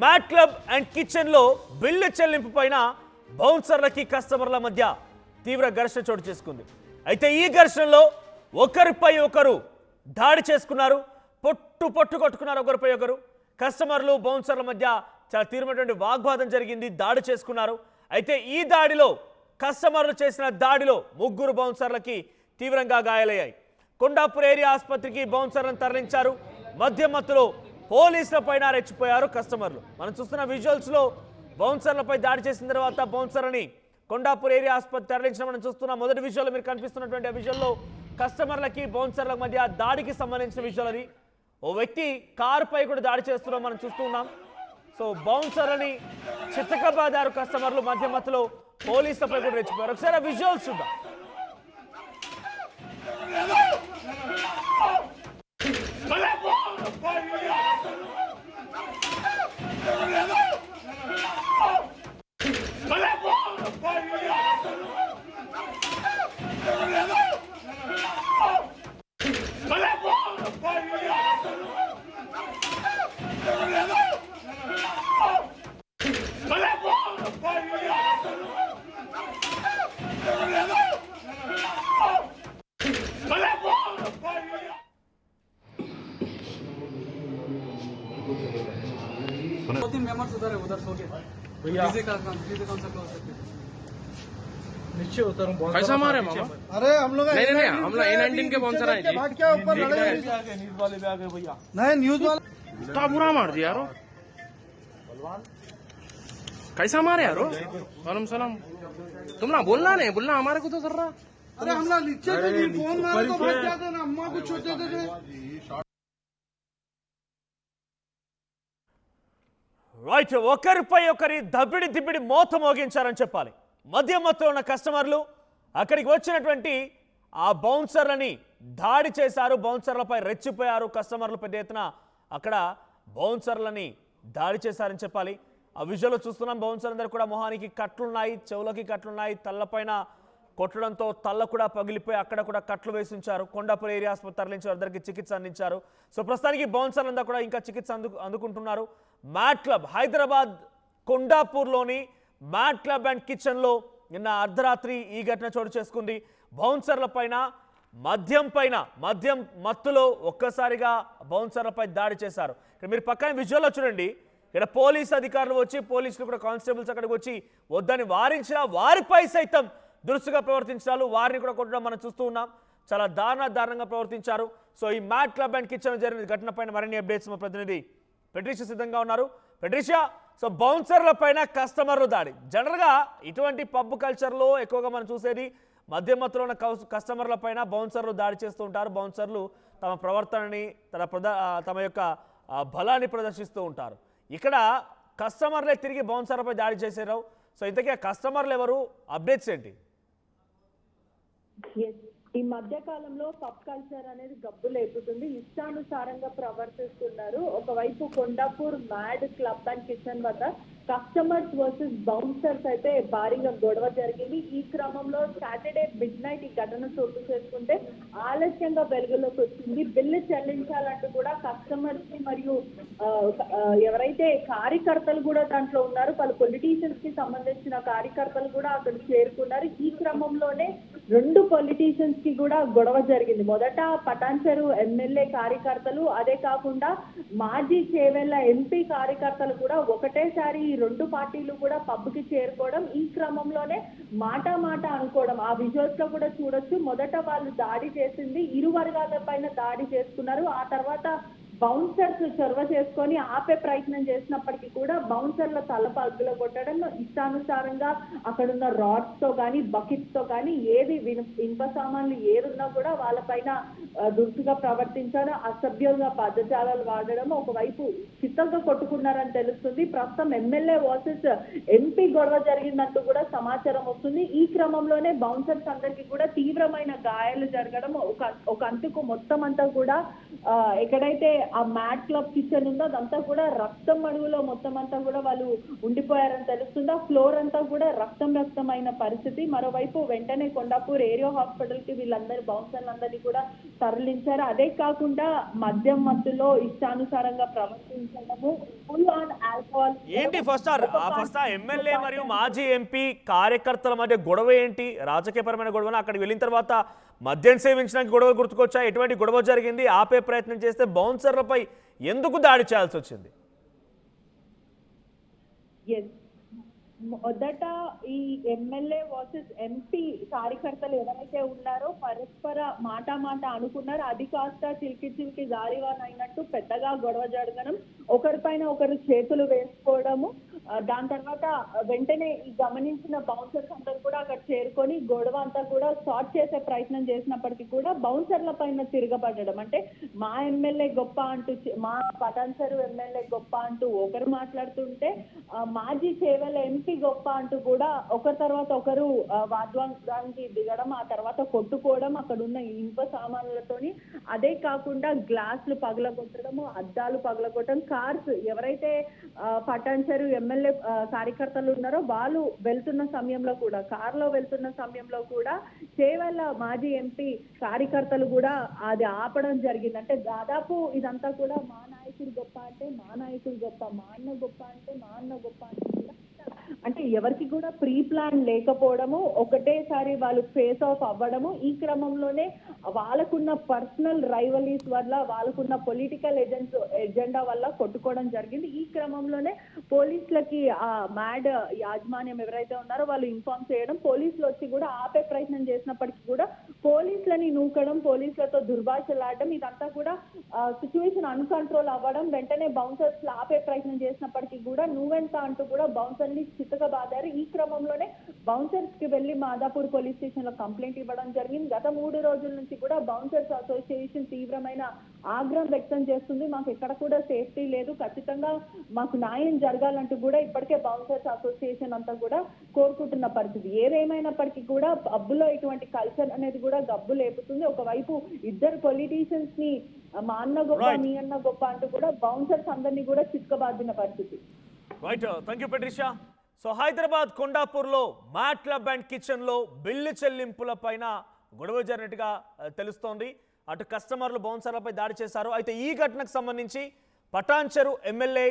Mat club and kitchen లో bill చెల్లింపు పైన బౌన్సర్లకి కస్టమర్ల మధ్య తీవ్ర ఘర్షణ చోటు చేసుకుంది. అయితే ఈ ఘర్షణలో ఒకరిపై ఒకరు దాడి చేసుకున్నారు, పొట్టు కొట్టుకున్నారు ఒకరిపై ఒకరు. కస్టమర్లు బౌన్సర్ల మధ్య చాలా తీవ్రమైనటువంటి వాగ్వాదం జరిగింది, దాడి చేసుకున్నారు. అయితే ఈ దాడిలో కస్టమర్లు చేసిన దాడిలో 3 బౌన్సర్లకి తీవ్రంగా గాయాలయ్యాయి. కొండాపూర్ ఏరియా ఆసుపత్రికి బౌన్సర్లను తరలించారు. మధ్యమత్తులో పోలీసులపైన రెచ్చిపోయారు కస్టమర్లు. మనం చూస్తున్న విజువల్స్లో బౌన్సర్లపై దాడి చేసిన తర్వాత బౌన్సర్లని కొండాపూర్ ఏరియా ఆసుపత్రి తరలించడం మనం చూస్తున్నాం. మొదటి విజువల్లో మీరు కనిపిస్తున్నటువంటి విజువల్లో కస్టమర్లకి బౌన్సర్ల మధ్య దాడికి సంబంధించిన విజువల్ అది. ఓ వ్యక్తి కారుపై కూడా దాడి చేస్తున్నాం మనం చూస్తూ ఉన్నాం. సో బౌన్సర్లని చిత్తకబాదారు కస్టమర్లు, మధ్యమత్తులో పోలీసులపై కూడా రెచ్చిపోయారు. ఒకసారి ఆ విజువల్స్ చూద్దాం. तीन मेंबर्स उधर सो गए भैया। डीजे कौन सा क्लोज है? नीचे उतर हूं। कैसा मारे मामा? अरे हम लोग नहीं हम लोग A19 के बॉन्सर आए जी। भाग क्या ऊपर लड़े न्यूज वाले भी आ गए भैया। नहीं न्यूज वाला तो बुरा मार दिया यारो। कैसा मारे यारो? वालेकुम सलाम। तुम ना बोलना नहीं, बोलना हमारे को तो सर रहा। अरे हम लोग नीचे थे, फोन मारा तो भाग जाते ना, अम्मा को छोटे थे। రైట్, ఒకరిపై ఒకరి దిబ్బిడి మోత మోగించారని చెప్పాలి. మధ్యమత్తులో ఉన్న కస్టమర్లు అక్కడికి వచ్చినటువంటి ఆ బౌన్సర్లని దాడి చేశారు. బౌన్సర్లపై రెచ్చిపోయారు కస్టమర్లు. పెద్ద ఎత్తున అక్కడ బౌన్సర్లని దాడి చేశారని చెప్పాలి. ఆ విజువల్లో చూస్తున్నాం. బౌన్సర్ అందరూ కూడా మొహానికి కట్లున్నాయి, చెవులకి కట్లున్నాయి, తల్లపైన కొట్టడంతో తల్ల కూడా పగిలిపోయి అక్కడ కూడా కట్లు వేసి ఉంచారు. కొండాపూర్ ఏరియా ఆసుపత్రి తరలించారు, అందరికీ చికిత్స అందించారు. సో ప్రస్తుతానికి బౌన్సర్లంతా కూడా ఇంకా చికిత్స అందుకుంటున్నారు. మ్యాట్ క్లబ్ హైదరాబాద్ కొండాపూర్లోని మ్యాట్ క్లబ్ అండ్ కిచెన్లో నిన్న అర్ధరాత్రి ఈ ఘటన చోటు చేసుకుంది. బౌన్సర్ల పైన మద్యం మత్తులో ఒక్కసారిగా బౌన్సర్లపై దాడి చేశారు. ఇక్కడ మీరు పక్కన విజువల్లో చూడండి. ఇక్కడ పోలీస్ అధికారులు వచ్చి, పోలీసులు కూడా కానిస్టేబుల్స్ అక్కడికి వచ్చి వద్దని వారించిన వారిపై సైతం దురుసుగా ప్రవర్తించారు. వారిని కూడా కొట్టడం మనం చూస్తూ ఉన్నాం. చాలా దారుణంగా ప్రవర్తించారు. సో ఈ మ్యాట్ క్లబ్ అండ్ కిచెన్ జరిగిన ఘటన పైన మరిన్ని అప్డేట్స్ మా ప్రతినిధి పెట్రిషియా సిద్ధంగా ఉన్నారు. పెట్రిషియా, సో బౌన్సర్ల పైన కస్టమర్లు దాడి, జనరల్గా ఇటువంటి పబ్ కల్చర్లో ఎక్కువగా మనం చూసేది మధ్యమత్తులో ఉన్న కస్టమర్ల పైన బౌన్సర్లు దాడి చేస్తూ ఉంటారు. బౌన్సర్లు తమ ప్రవర్తనని తమ యొక్క బలాన్ని ప్రదర్శిస్తూ ఉంటారు. ఇక్కడ కస్టమర్లే తిరిగి బౌన్సర్లపై దాడి చేశారు. సో ఇంతకీ ఆ కస్టమర్లు ఎవరు, అప్డేట్స్ ఏంటి? ఈ మధ్య కాలంలో పబ్ కల్చర్ అనేది గబ్బు లేపుతుంది. ఇష్టానుసారంగా ప్రవర్తిస్తున్నారు. ఒకవైపు Kondapur mad club and kitchen వద్ద కస్టమర్స్ వర్సెస్ బౌన్సర్స్ అయితే భారీగా గొడవ జరిగింది. ఈ క్రమంలో సాటర్డే మిడ్ నైట్ ఈ ఘటన చోటు చేసుకుంటే ఆలస్యంగా వెలుగులోకి వచ్చింది. బిల్లు చెల్లించాలంటూ కూడా కస్టమర్స్ కి మరియు ఎవరైతే కార్యకర్తలు కూడా దాంట్లో ఉన్నారు, పలు పొలిటీషియన్స్ కి సంబంధించిన కార్యకర్తలు కూడా అక్కడ చేరుకున్నారు. ఈ క్రమంలోనే 2 పొలిటీషియన్స్ కి కూడా గొడవ జరిగింది. మొదట పటాన్చెరు ఎమ్మెల్యే కార్యకర్తలు, అదే కాకుండా మాజీ చేవెళ్ల ఎంపీ కార్యకర్తలు కూడా ఒకటేసారి 2 పార్టీలు కూడా పబ్కి చేరుకోవడం, ఈ క్రమంలోనే మాట అనుకోవడం ఆ విజువల్స్ లో కూడా చూడొచ్చు. మొదట వాళ్ళు దాడి చేసింది, ఇరు వర్గాల పైన దాడి చేసుకున్నారు. ఆ తర్వాత బౌన్సర్స్ చొరవ చేసుకొని ఆపే ప్రయత్నం చేసినప్పటికీ కూడా బౌన్సర్ల తల పగ్గులో కొట్టడం, ఇష్టానుసారంగా అక్కడున్న రాడ్స్ తో కానీ బకెట్స్ తో కానీ ఏది ఇనుప సామాన్లు ఏదున్నా కూడా వాళ్ళపైన దురుసుగా ప్రవర్తించడం, అసభ్యంగా పదజాలాలు వాడడం, ఒకవైపు చిత్తలతో కొట్టుకున్నారని తెలుస్తుంది. ప్రస్తుతం ఎమ్మెల్యే వర్సెస్ ఎంపీ గొడవ జరిగిందంటూ కూడా సమాచారం వస్తుంది. ఈ క్రమంలోనే బౌన్సర్స్ అందరికీ కూడా తీవ్రమైన గాయాలు జరగడం, ఒక అంతుకు మొత్తం అంతా కూడా ఎక్కడైతే ఆ మ్యాట్ క్లబ్ కిచెన్ ఉందో అదంతా కూడా రక్తం అడుగులో మొత్తం అంతా కూడా వాళ్ళు ఉండిపోయారని తెలుస్తుంది. ఆ ఫ్లోర్ అంతా కూడా రక్తం అయిన పరిస్థితి. మరోవైపు వెంటనే కొండాపూర్ ఏరియా హాస్పిటల్ కి వీళ్ళందరి బౌన్సర్లందరినీ కూడా తరలించారు. అదే కాకుండా మద్యం మత్తులో ఇష్టానుసారంగా ప్రవర్తించడము, ఫుల్ ఆన్ ఆల్కహాల్. ఏంటి ఫస్ట్ ఎమ్మెల్యే మరియు మాజీ ఎంపీ కార్యకర్తల మధ్య గొడవ ఏంటి? రాజకీయపరమైన గొడవ? అక్కడికి వెళ్ళిన తర్వాత మద్యం సేవించడానికి గొడవ గుర్తుకొచ్చా? ఎటువంటి గొడవ జరిగింది? ఆపే ప్రయత్నం చేస్తే బౌన్సర్లపై ఎందుకు దాడి చేయాల్సి వచ్చింది? మొదట ఈ ఎమ్మెల్యే వర్సెస్ ఎంపీ కార్యకర్తలు ఎవరైతే ఉన్నారో పరస్పర మాట అనుకున్నారు. అది కాస్త చిలికి గాలివాన్ అయినట్టు పెద్దగా గొడవ జరగడం, ఒకరిపైన ఒకరు చేతులు వేసుకోవడము. దాని తర్వాత వెంటనే ఈ గమనించిన బౌన్సర్స్ అందరూ కూడా అక్కడ చేరుకొని గొడవ అంతా కూడా సార్ట్ చేసే ప్రయత్నం చేసినప్పటికీ కూడా బౌన్సర్ల పైన తిరగబడడం. అంటే మా ఎమ్మెల్యే గొప్ప అంటూ, మా పటాన్చెరు ఎమ్మెల్యే గొప్ప అంటూ ఒకరు మాట్లాడుతుంటే, మాజీ చేవెళ్ళ ఎంపీ గొప్ప అంటూ కూడా ఒకరి తర్వాత ఒకరు వాద్వానికి దిగడం, ఆ తర్వాత కొట్టుకోవడం, అక్కడ ఉన్న ఇనుప సామాన్లతోని. అదే కాకుండా గ్లాసులు పగలగొట్టడము, అద్దాలు పగలగొట్టడం. కార్స్ ఎవరైతే పటాన్చెరు ఎమ్మెల్యే కార్యకర్తలు ఉన్నారో వాళ్ళు వెళ్తున్న సమయంలో కూడా, కారులో వెళ్తున్న సమయంలో కూడా చేవెళ్ళ మాజీ ఎంపీ కార్యకర్తలు కూడా అది ఆపడం జరిగింది. అంటే దాదాపు ఇదంతా కూడా మా నాయకుడు గొప్ప అంటే మా నాయకుడు గొప్ప, మా అన్న గొప్ప అంటే మా అన్న గొప్ప అంటే ఎవరికి కూడా ప్రీ ప్లాన్ లేకపోవడము, ఒకటేసారి వాళ్ళు ఫేస్ ఆఫ్ అవ్వడము. ఈ క్రమంలోనే వాళ్ళకున్న పర్సనల్ రైవలీస్ వల్ల, వాళ్ళకున్న పొలిటికల్ ఎజెండా వల్ల కొట్టుకోవడం జరిగింది. ఈ క్రమంలోనే పోలీసులకి ఆ మ్యాడ్ యాజమాన్యం ఎవరైతే ఉన్నారో వాళ్ళు ఇన్ఫార్మ్ చేయడం, పోలీసులు వచ్చి కూడా ఆపే ప్రయత్నం చేసినప్పటికీ కూడా పోలీసులని నూకడం, పోలీసులతో దుర్భాషలాడడం, ఇదంతా కూడా సిచ్యువేషన్ అన్కంట్రోల్ అవ్వడం. వెంటనే బౌన్సర్స్ ఆపే ప్రయత్నం చేసినప్పటికీ కూడా నువ్వెంత అంటూ కూడా బౌన్సర్ చిత్తగా బాధారు. ఈ క్రమంలోనే బౌన్సర్స్ కి వెళ్లి మాదాపూర్ పోలీస్ స్టేషన్ లో కంప్లైంట్ ఇవ్వడం జరిగింది. గత 3 రోజుల నుంచి కూడా బౌన్సర్స్ అసోసియేషన్ తీవ్రమైన ఆగ్రహం వ్యక్తం చేస్తుంది. మాకు ఎక్కడ కూడా సేఫ్టీ లేదు, ఖచ్చితంగా మాకు న్యాయం జరగాలంటూ కూడా ఇప్పటికే బౌన్సర్స్ అసోసియేషన్ అంతా కూడా కోరుకుంటున్న పరిస్థితి. ఏదేమైనప్పటికీ కూడా పబ్బులో ఇటువంటి కల్చర్ అనేది కూడా గబ్బు లేపుతుంది. ఒకవైపు ఇద్దరు పొలిటీషియన్స్ ని మా అన్న గొప్ప, మీ అన్న గొప్ప అంటూ కూడా బౌన్సర్స్ అందరినీ కూడా చిత్కబాదిన పరిస్థితి. Right, thank you Patricia. So Hyderabad కొండాపూర్లో మ్యాట్ క్లబ్ అండ్ కిచెన్లో బిల్లు చెల్లింపుల పైన గొడవ జరిగినట్టుగా తెలుస్తోంది. అటు కస్టమర్లు బౌన్సర్లపై దాడి చేశారు. అయితే ఈ ఘటనకు సంబంధించి పటాన్చెరు ఎమ్మెల్యే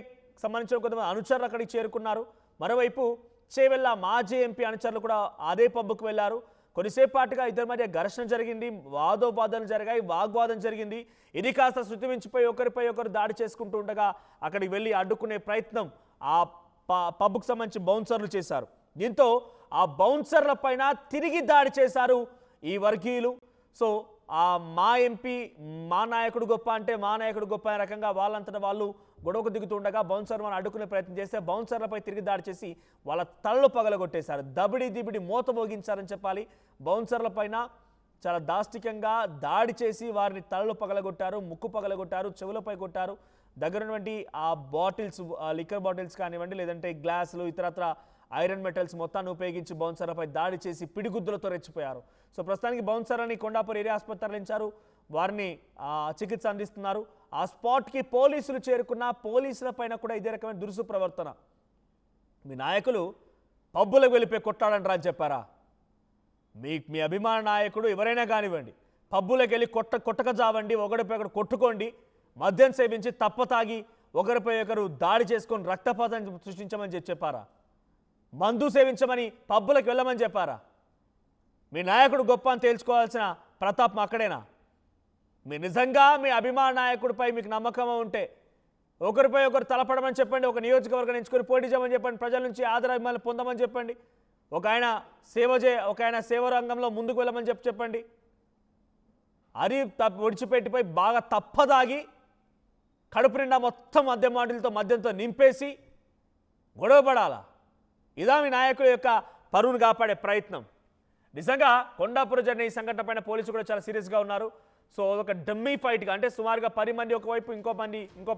సంబంధించిన కొంతమంది అనుచరులు అక్కడికి చేరుకున్నారు. మరోవైపు చేవెళ్ళ మాజీ ఎంపీ అనుచరులు కూడా అదే పబ్బుకు వెళ్లారు. కొద్దిసేపాటుగా ఇద్దరి మధ్య ఘర్షణ జరిగింది, వాదోపాదాలు జరిగాయి, వాగ్వాదం జరిగింది. ఇది కాస్త శృతి మించిపోయి ఒకరిపై ఒకరు దాడి చేసుకుంటూ ఉండగా అక్కడికి వెళ్ళి అడ్డుకునే ప్రయత్నం ఆ పబ్కు సంబంధించి బౌన్సర్లు చేశారు. దీంతో ఆ బౌన్సర్ల పైన తిరిగి దాడి చేశారు ఈ వర్గీయులు. సో ఆ మా ఎంపీ, మా నాయకుడు గొప్ప అంటే మా నాయకుడు గొప్ప అనే రకంగా వాళ్ళంతటా వాళ్ళు గొడవకు దిగుతుండగా బౌన్సర్లను అడ్డుకునే ప్రయత్నం చేస్తే బౌన్సర్లపై తిరిగి దాడి చేసి వాళ్ళ తలలు పగలగొట్టేశారు. దబిడి దిబిడి మోత మోగించారని చెప్పాలి. బౌన్సర్ల పైన చాలా దాష్టికంగా దాడి చేసి వారిని తలలు పగలగొట్టారు, ముక్కు పగలగొట్టారు, చెవులపై కొట్టారు. దగ్గరున్నటువంటి ఆ బాటిల్స్, లిక్కర్ బాటిల్స్ కానివ్వండి, లేదంటే గ్లాసులు, ఇతరత్ర ఐరన్ మెటల్స్ మొత్తాన్ని ఉపయోగించి బౌన్సర్లపై దాడి చేసి పిడిగుద్దులతో రెచ్చిపోయారు. సో ప్రస్తుతానికి బౌన్సర్లని కొండాపూర్ ఏరియా ఆసుపత్రి తరలించారు. వారిని చికిత్స అందిస్తున్నారు. ఆ స్పాట్కి పోలీసులు చేరుకున్న పోలీసుల పైన కూడా ఇదే రకమైన దురుసు ప్రవర్తన. మీ నాయకులు పబ్బులకు వెళ్ళిపోయి కొట్టాడంటారా అని చెప్పారా? మీ అభిమాన నాయకుడు ఎవరైనా కానివ్వండి, పబ్బులకు వెళ్ళి కొట్టక జావండి, ఒకరిపై ఒకరు కొట్టుకోండి, మద్యం సేవించి తప్పతాగి ఒకరిపై ఒకరు దాడి చేసుకొని రక్తపాతం సృష్టించమని చెప్పారా? మందు సేవించమని పబ్బులకు వెళ్ళమని చెప్పారా? మీ నాయకుడు గొప్ప అని తేల్చుకోవాల్సిన ప్రతాపం అక్కడేనా? మీ నిజంగా మీ అభిమాన నాయకుడిపై మీకు నమ్మకం ఉంటే ఒకరిపై ఒకరు తలపడమని చెప్పండి, ఒక నియోజకవర్గం ఎంచుకొని పోటీ చేయమని చెప్పండి, ప్రజల నుంచి ఆదరాభిమానులు పొందమని చెప్పండి, ఒక ఆయన సేవ రంగంలో ముందుకు వెళ్ళమని చెప్పండి. అది ఒడిచిపెట్టిపోయి బాగా తప్పదాగి కడుపు నిండా మొత్తం మద్యంతో నింపేసి గొడవ పడాలా? ఇదా మీ నాయకుల యొక్క పరువును కాపాడే ప్రయత్నం? నిజంగా కొండాపూర్ జరిగిన ఈ సంఘటన పైన పోలీసులు కూడా చాలా సీరియస్గా ఉన్నారు. సో ఒక డమ్మీ ఫైట్గా, అంటే సుమారుగా 10 మంది ఒకవైపు, ఇంకో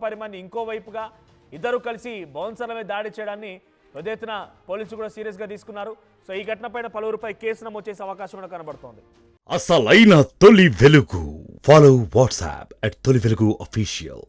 10 మంది ఇంకో వైపుగా ఇద్దరు కలిసి బౌన్సర్ల మీద దాడి చేయడాన్ని పెద్ద ఎత్తున పోలీసులు కూడా సీరియస్గా తీసుకున్నారు. సో ఈ ఘటన పైన పలువురిపై కేసు నమోదు చేసే అవకాశం కూడా కనబడుతోంది. అసలైన తొలి వెలుగు. ఫాలో వాట్సాప్ @తొలి వెలుగు official.